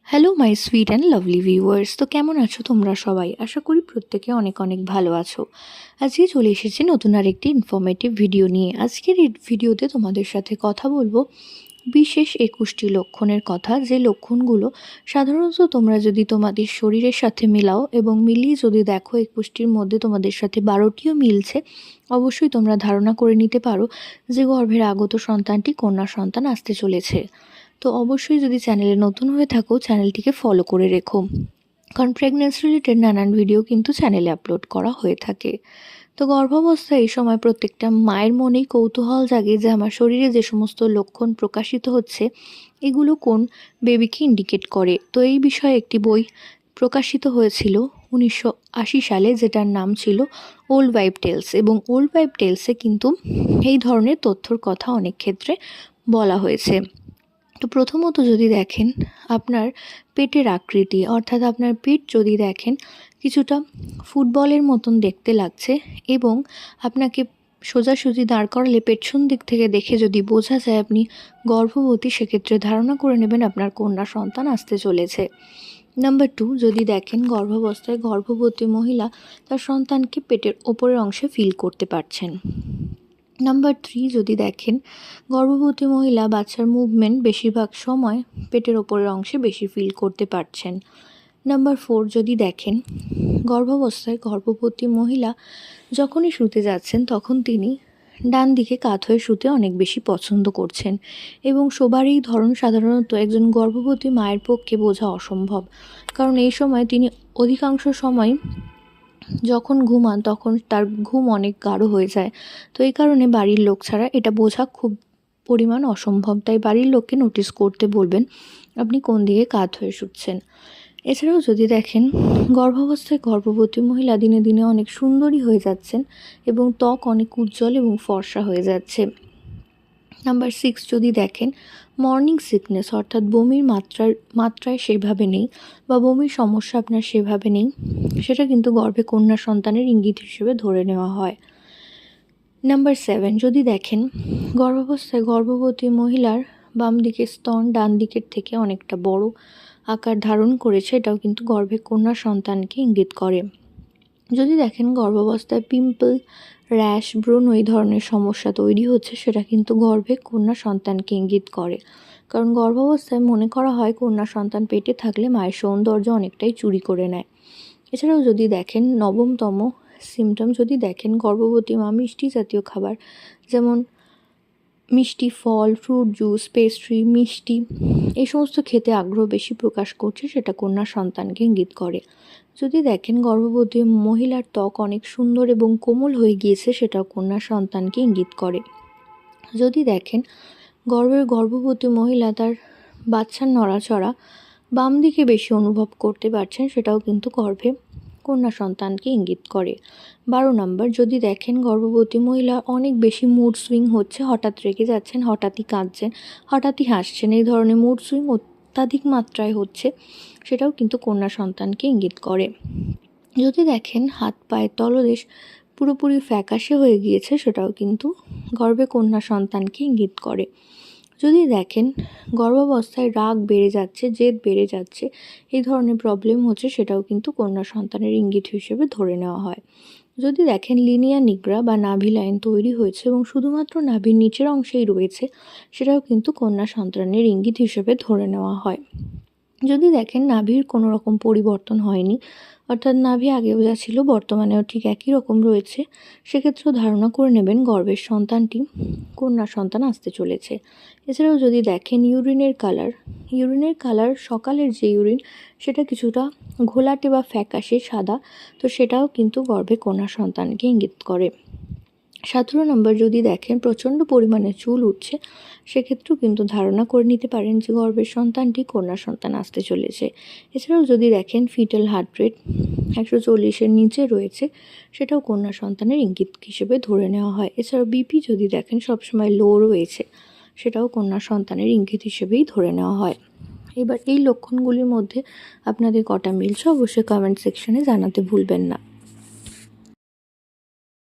Hello my sweet and lovely viewers, তো কেমন আছো তোমরা সবাই? আশা করি প্রত্যেকে অনেক অনেক ভালো আছো। আজকে চলে এসেছি নতুন আরেকটি ইনফরমেটিভ ভিডিও নিয়ে। আজকের এই ভিডিওতে তোমাদের সাথে কথা বলবো বিশেষ 21টি লক্ষণের কথা, যে লক্ষণগুলো সাধারণত তোমরা যদি তোমাদের শরীরের সাথে মেলাও এবং মিলিয়ে যদি দেখো 21টির মধ্যে তোমাদের সাথে 12টিও মিলছে, অবশ্যই তোমরা ধারণা করে নিতে পারো যে গর্ভের আগত সন্তানটি কন্যা সন্তান আসতে চলেছে। তো অবশ্যই যদি চ্যানেলে নতুন হয়ে থাকো চ্যানেলটিকে ফলো করে রেখো, কারণ প্রেগনেন্সি রিলেটেড নানান ভিডিও কিন্তু চ্যানেলে আপলোড করা হয়ে থাকে। তো গর্ভাবস্থায় এই সময় প্রত্যেকটা মায়ের মনেই কৌতূহল জাগে যে আমার শরীরে যে সমস্ত লক্ষণ প্রকাশিত হচ্ছে এগুলো কোন বেবিকে ইন্ডিকেট করে। তো এই বিষয়ে একটি বই প্রকাশিত হয়েছিল 1980 সালে, যেটার নাম ছিল ওল্ড ওয়াইফ টেলস, এবং ওল্ড ওয়াইফ টেলসে কিন্তু এই ধরনের তথ্যর কথা অনেক ক্ষেত্রে বলা হয়েছে। তো প্রথমত যদি দেখেন আপনার পেটের আকৃতি, অর্থাৎ আপনার পেট যদি দেখেন কিছুটা ফুটবলের মতন দেখতে লাগছে এবং আপনাকে সোজাসুজি দাঁড় করালে পেছন দিক থেকে দেখে যদি বোঝা যায় আপনি গর্ভবতী, সেক্ষেত্রে ধারণা করে নেবেন আপনার কন্যা সন্তান আসতে চলেছে। নাম্বার 2, যদি দেখেন গর্ভাবস্থায় গর্ভবতী মহিলা তার সন্তানকে পেটের ওপরের অংশে ফিল করতে পারছেন। নাম্বার 3, যদি দেখেন গর্ভবতী মহিলা বাচ্চার মুভমেন্ট বেশিরভাগ সময় পেটের ওপরের অংশে বেশি ফিল করতে পারছেন। নাম্বার 4, যদি দেখেন গর্ভাবস্থায় গর্ভবতী মহিলা যখনই শুতে যাচ্ছেন তখন তিনি ডান দিকে কাত হয়ে শুতে অনেক বেশি পছন্দ করছেন, এবং শোবার এই ধরন সাধারণত একজন গর্ভবতী মায়ের পক্ষে বোঝা অসম্ভব, কারণ এই সময় তিনি অধিকাংশ সময় যখন ঘুমান তখন তার ঘুম অনেক গাঢ় হয়ে যায়। তো এই কারণে বাড়ির লোক ছাড়া এটা বোঝা খুব পরিমাণ অসম্ভব, তাই বাড়ির লোককে নোটিস করতে বলবেন আপনি কোন দিকে কাত হয়ে শুচ্ছেন। এছাড়াও যদি দেখেন গর্ভাবস্থায় গর্ভবতী মহিলা দিনে দিনে অনেক সুন্দরী হয়ে যাচ্ছেন এবং ত্বক অনেক উজ্জ্বল এবং ফর্সা হয়ে যাচ্ছে। নাম্বার 6, যদি দেখেন মর্নিং সিকনেস, অর্থাৎ বমির মাত্রায় সেভাবে নেই বা বমির সমস্যা আপনার সেভাবে নেই, সেটা কিন্তু গর্ভে কন্যা সন্তানের ইঙ্গিত হিসেবে ধরে নেওয়া হয়। নাম্বার 7, যদি দেখেন গর্ভাবস্থায় গর্ভবতী মহিলার বাম দিকের স্তন ডান দিকের থেকে অনেকটা বড় আকার ধারণ করেছে, এটাও কিন্তু গর্ভে কন্যা সন্তানকে ইঙ্গিত করে। যদি দেখেন গর্ভাবস্থায় পিম্পল, র্যাশ, ব্রণ এই ধরনের সমস্যা তৈরি হচ্ছে, সেটা কিন্তু গর্ভে কন্যা সন্তানকে ইঙ্গিত করে, কারণ গর্ভাবস্থায় মনে করা হয় কন্যা সন্তান পেটে থাকলে মায়ের সৌন্দর্য অনেকটাই চুরি করে নেয়। এছাড়াও যদি দেখেন নবমতম সিমটম, যদি দেখেন গর্ভবতী মা মিষ্টি জাতীয় খাবার যেমন মিষ্টি ফল, ফ্রুট জুস, পেস্ট্রি, মিষ্টি এই সমস্ত খেতে আগ্রহ বেশি প্রকাশ করছে, সেটা কন্যা সন্তানকে ইঙ্গিত করে। যদি দেখেন গর্ভবতী মহিলার ত্বক অনেক সুন্দর এবং কোমল হয়ে গিয়েছে, সেটাও কন্যা সন্তানকে ইঙ্গিত করে। যদি দেখেন গর্ভবতী মহিলা তার বাচ্চার নড়াচড়া বাম দিকে বেশি অনুভব করতে পারছেন, সেটাও কিন্তু গর্ভে কন্যা সন্তানকে ইঙ্গিত করে। 12 নম্বর, যদি দেখেন গর্ভবতী মহিলা অনেক বেশি মুড সুইং হচ্ছে, হঠাৎ রেগে যাচ্ছেন, হঠাৎই কাঁদছেন, হঠাৎই হাসছেন, এই ধরনের মুড সুইং অত্যাধিক মাত্রায় হচ্ছে, সেটাও কিন্তু কন্যা সন্তানকে ইঙ্গিত করে। যদি দেখেন হাত পায়ের তলদেশ পুরোপুরি ফ্যাকাশে হয়ে গিয়েছে, সেটাও কিন্তু গর্ভে কন্যা সন্তানকে ইঙ্গিত করে। যদি দেখেন গর্ভাবস্থায় রাগ বেড়ে যাচ্ছে, জেদ বেড়ে যাচ্ছে, এই ধরনের প্রবলেম হচ্ছে, সেটাও কিন্তু কন্যা সন্তানের ইঙ্গিত হিসেবে ধরে নেওয়া হয়। যদি দেখেন লিনিয়া নিগ্রা বা নাভি লাইন তৈরি হয়েছে এবং শুধুমাত্র নাভির নিচের অংশেই রয়েছে, সেটাও কিন্তু কন্যা সন্তানের ইঙ্গিত হিসেবে ধরে নেওয়া হয়। যদি দেখেন নাভির কোনো রকম পরিবর্তন হয়নি, অর্থাৎ নাভি আগেও যা ছিল বর্তমানেও ঠিক একই রকম রয়েছে, সেক্ষেত্রেও ধারণা করে নেবেন গর্ভের সন্তানটি কন্যা সন্তান আসতে চলেছে। এছাড়াও যদি দেখেন ইউরিনের কালার সকালের যে ইউরিন সেটা কিছুটা ঘোলাটে বা ফ্যাকাশে সাদা, তো সেটাও কিন্তু গর্ভে কন্যা সন্তানকে ইঙ্গিত করে। 17 নম্বর, যদি দেখেন প্রচণ্ড পরিমাণে চুল উঠছে, সেক্ষেত্রেও কিন্তু ধারণা করে নিতে পারেন যে গর্ভের সন্তানটি কন্যা সন্তান আসতে চলেছে। এছাড়াও যদি দেখেন ফিটাল হার্ট রেট 140-এর নিচে রয়েছে, সেটাও কন্যা সন্তানের ইঙ্গিত হিসেবে ধরে নেওয়া হয়। এছাড়াও বিপি যদি দেখেন সবসময় লো রয়েছে, সেটাও কন্যা সন্তানের ইঙ্গিত হিসেবেই ধরে নেওয়া হয়। এবার এই লক্ষণগুলির মধ্যে আপনাদের কটা মিলছে অবশ্যই কমেন্ট সেকশনে জানাতে ভুলবেন না।